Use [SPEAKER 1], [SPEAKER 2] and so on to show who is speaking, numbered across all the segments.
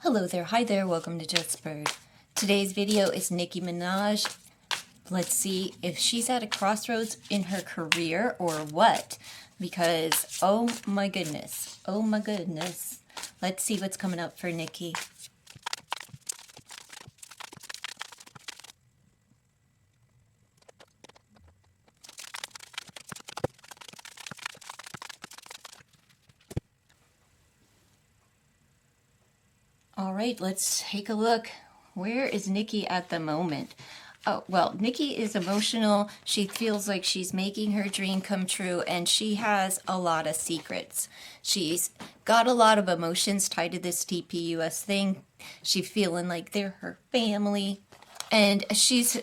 [SPEAKER 1] Hello there, hi there, welcome to Just Bird. Today's video is Nicki Minaj. Let's see if she's at a crossroads in her career or what, because oh my goodness. Let's see what's coming up for Nicki. All right, let's take a look. Where is Nicki at the moment? Oh, well, Nicki is emotional. She feels like she's making her dream come true, and she has a lot of secrets. She's got a lot of emotions tied to this TPUS thing. She's feeling like they're her family, and she's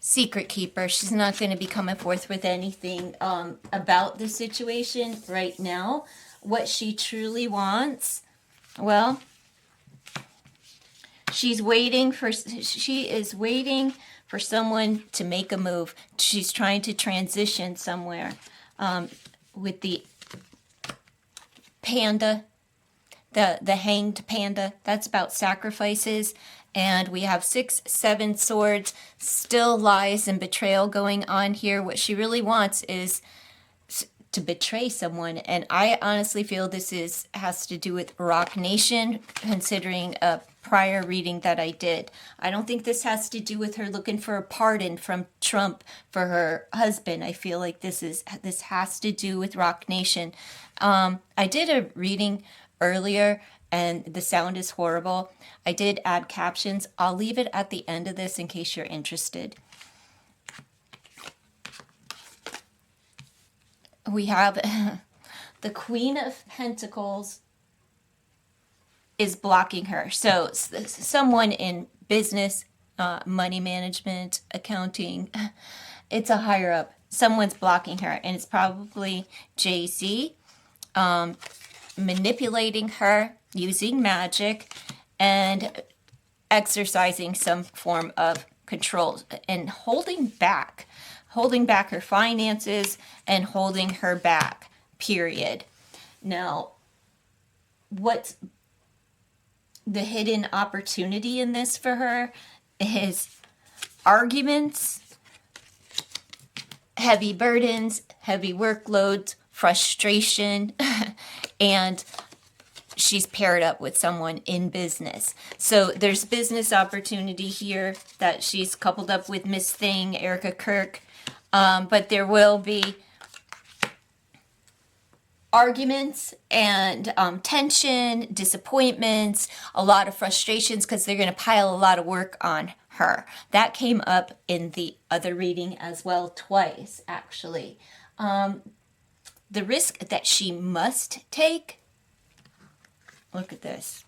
[SPEAKER 1] secret keeper. She's not going to be coming forth with anything about the situation right now. What she truly wants, well, she is waiting for someone to make a move. She's trying to transition somewhere with the panda, the hanged panda. That's about sacrifices. And we have 6, 7 swords, still lies and betrayal going on here. What she really wants is to betray someone, and I honestly feel this has to do with Rock Nation, considering a prior reading that I did. I don't think this has to do with her looking for a pardon from Trump for her husband. I feel like this has to do with Rock Nation. I did a reading earlier and the sound is horrible. I did add captions. I'll leave it at the end of this in case you're interested. We have the Queen of Pentacles is blocking her. So someone in business, money management, accounting, it's a higher up. Someone's blocking her, and it's probably Jay-Z, manipulating her, using magic, and exercising some form of control and holding back her finances and holding her back, period. Now, what's the hidden opportunity in this for her is arguments, heavy burdens, heavy workloads, frustration, and she's paired up with someone in business. So there's business opportunity here that she's coupled up with Miss Thing, Erica Kirk. But there will be arguments and tension, disappointments, a lot of frustrations because they're going to pile a lot of work on her. That came up in the other reading as well, twice actually. The risk that she must take, look at this.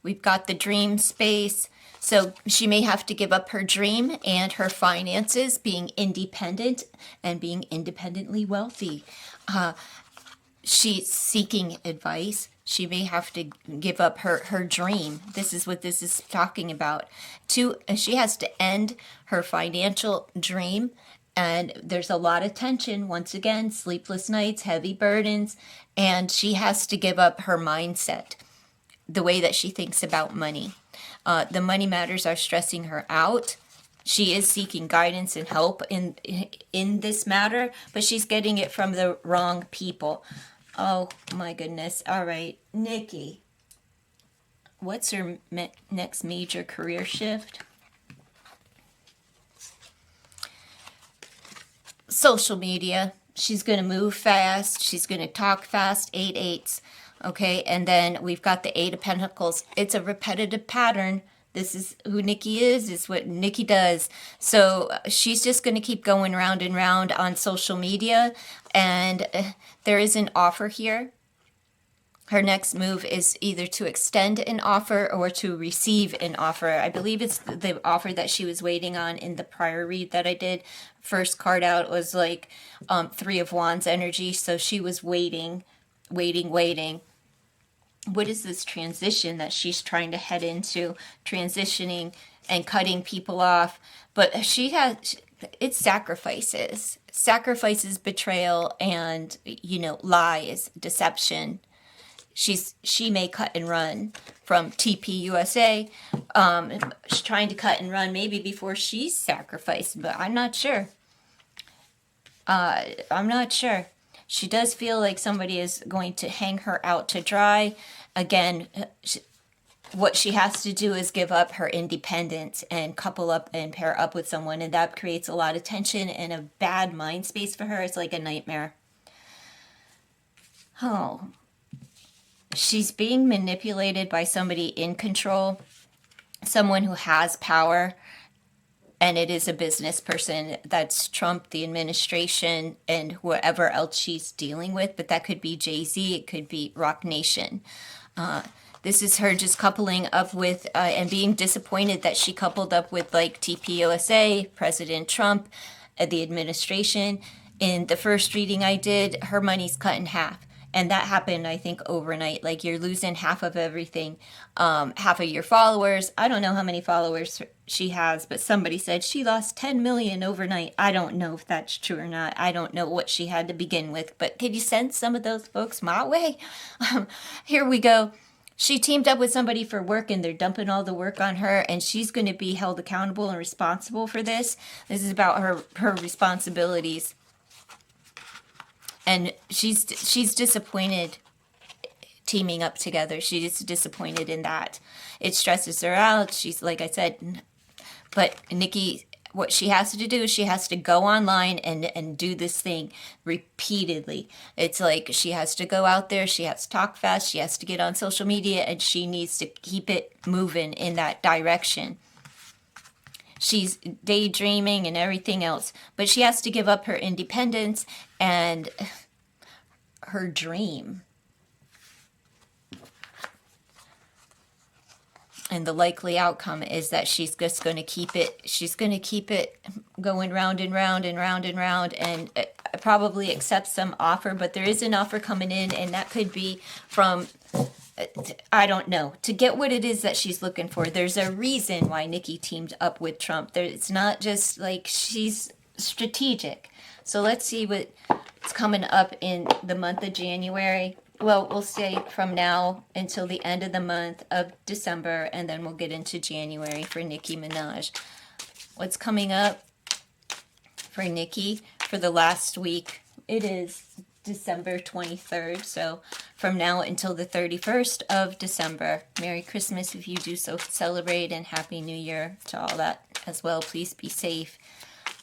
[SPEAKER 1] We've got the dream space. So she may have to give up her dream and her finances, being independent and being independently wealthy. She's seeking advice. She may have to give up her dream. This is what this is talking about. She has to end her financial dream. And there's a lot of tension, once again, sleepless nights, heavy burdens, and she has to give up her mindset, the way that she thinks about money. The money matters are stressing her out. She is seeking guidance and help in this matter, but she's getting it from the wrong people. Oh my goodness. All right, Nicki. What's her next major career shift? Social media. She's going to move fast. She's going to talk fast. 8 8s. Okay, and then we've got the 8 of Pentacles. It's a repetitive pattern. This is who Nicki is what Nicki does. So she's just going to keep going round and round on social media, and there is an offer here. Her next move is either to extend an offer or to receive an offer. I believe it's the offer that she was waiting on in the prior read that I did. First card out was like 3 of Wands energy, so she was waiting. What is this transition that she's trying to head into? Transitioning and cutting people off. But she has it's sacrifices. Sacrifices, betrayal, and, lies, deception. She may cut and run from TPUSA. She's trying to cut and run maybe before she's sacrificed, but I'm not sure. I'm not sure. She does feel like somebody is going to hang her out to dry. Again, what she has to do is give up her independence and couple up and pair up with someone, and that creates a lot of tension and a bad mind space for her. It's like a nightmare. Oh, she's being manipulated by somebody in control, someone who has power, and it is a business person. That's Trump, the administration, and whoever else she's dealing with. But that could be Jay-Z, it could be Rock Nation. This is her just coupling up with and being disappointed that she coupled up with like TPUSA, President Trump, the administration. In the first reading I did, her money's cut in half. And that happened, I think, overnight. Like, you're losing half of everything, half of your followers. I don't know how many followers she has, but somebody said she lost 10 million overnight. I don't know if that's true or not. I don't know what she had to begin with, but could you send some of those folks my way? Here we go. She teamed up with somebody for work, and they're dumping all the work on her, and she's going to be held accountable and responsible for this. This is about her responsibilities. And she's disappointed teaming up together. She's disappointed in that. It stresses her out. She's, like I said, but Nicki, what she has to do is she has to go online and do this thing repeatedly. It's like she has to go out there, she has to talk fast, she has to get on social media, and she needs to keep it moving in that direction. She's daydreaming and everything else, but she has to give up her independence and her dream. And the likely outcome is that she's just going to keep it going round and round and round and round, and probably accept some offer. But there is an offer coming in, and that could be from, I don't know, to get what it is that she's looking for. There's a reason why Nicki teamed up with Trump. It's not just like she's strategic. So let's see what's coming up in the month of January. Well, we'll say from now until the end of the month of December, and then we'll get into January for Nicki Minaj. What's coming up for Nicki for the last week? It is December 23rd, so from now until the 31st of December. Merry Christmas if you do so celebrate, and Happy New Year to all that as well. Please be safe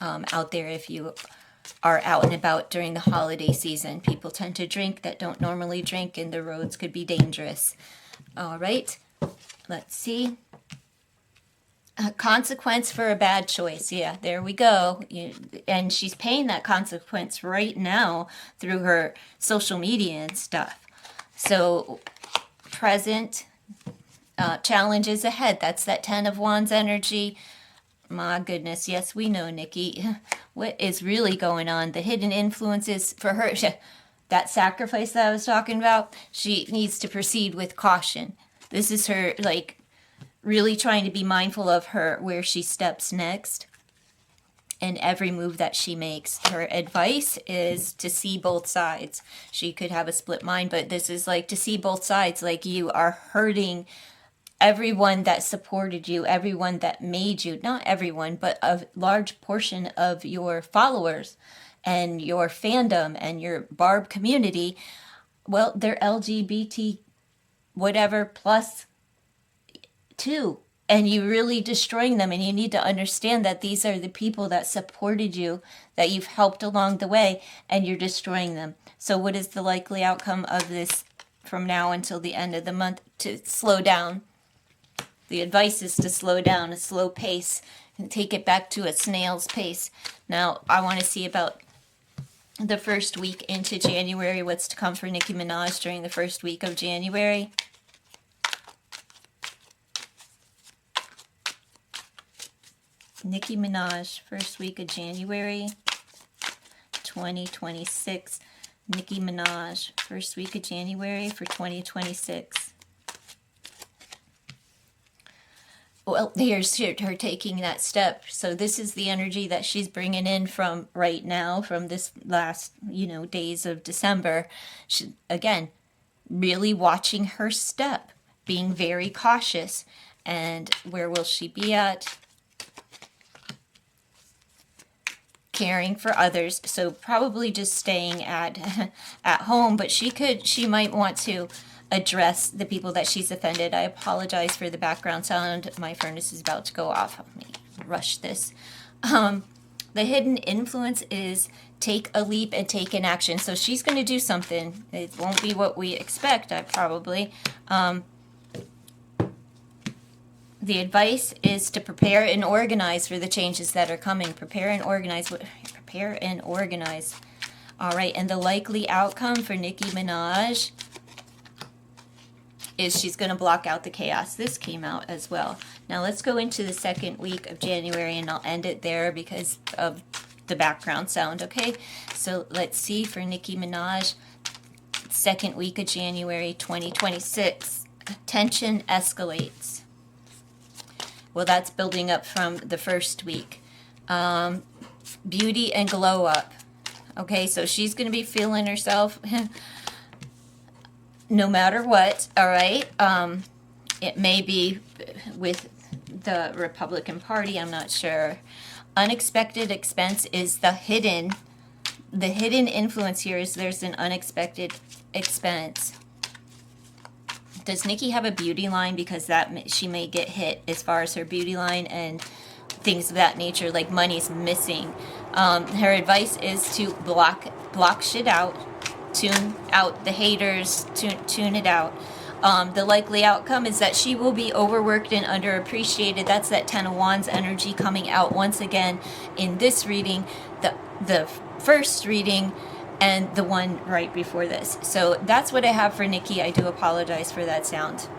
[SPEAKER 1] out there if you are out and about during the holiday season. People tend to drink that don't normally drink, and the roads could be dangerous. All right, let's see. A consequence for a bad choice. Yeah, there we go. And she's paying that consequence right now through her social media and stuff. So, present challenges ahead. That's that 10 of Wands energy. My goodness, yes, we know, Nicki. What is really going on? The hidden influences for her, that sacrifice that I was talking about, she needs to proceed with caution. This is her, like, really trying to be mindful of her, where she steps next and every move that she makes. Her advice is to see both sides. She could have a split mind, but this is like to see both sides. Like, you are hurting everyone that supported you, everyone that made you, not everyone, but a large portion of your followers and your fandom and your Barb community. Well, they're LGBT whatever plus two, and you're really destroying them. And you need to understand that these are the people that supported you, that you've helped along the way, and you're destroying them. So what is the likely outcome of this from now until the end of the month? To slow down. The advice is to slow down, a slow pace, and take it back to a snail's pace. Now, I want to see about the first week into January, what's to come for Nicki Minaj during the first week of January. Nicki Minaj, first week of January, 2026. Nicki Minaj, first week of January for 2026. Well, there's her taking that step. So this is the energy that she's bringing in from right now, from this last, days of December. She, again, really watching her step, being very cautious. And where will she be at? Caring for others. So probably just staying at at home, but she might want to address the people that she's offended. I apologize for the background sound. My furnace is about to go off. Let me rush this. The hidden influence is take a leap and take an action. So she's going to do something. It won't be what we expect, probably. The advice is to prepare and organize for the changes that are coming. Prepare and organize. Prepare and organize. All right, and the likely outcome for Nicki Minaj is she's going to block out the chaos. This came out as well. Now let's go into the second week of January, and I'll end it there because of the background sound, okay? So let's see for Nicki Minaj, second week of January 2026. Tension escalates. Well, that's building up from the first week. Beauty and glow up. Okay, so she's going to be feeling herself no matter what, all right? It may be with the Republican Party, I'm not sure. Unexpected expense is the hidden influence here is there's an unexpected expense. Does Nicki have a beauty line? Because that she may get hit as far as her beauty line and things of that nature, like money's missing. Her advice is to block shit out, tune out the haters, tune it out. The likely outcome is that she will be overworked and underappreciated. That's that Ten of Wands energy coming out once again in this reading, the first reading, and the one right before this. So that's what I have for Nicki. I do apologize for that sound.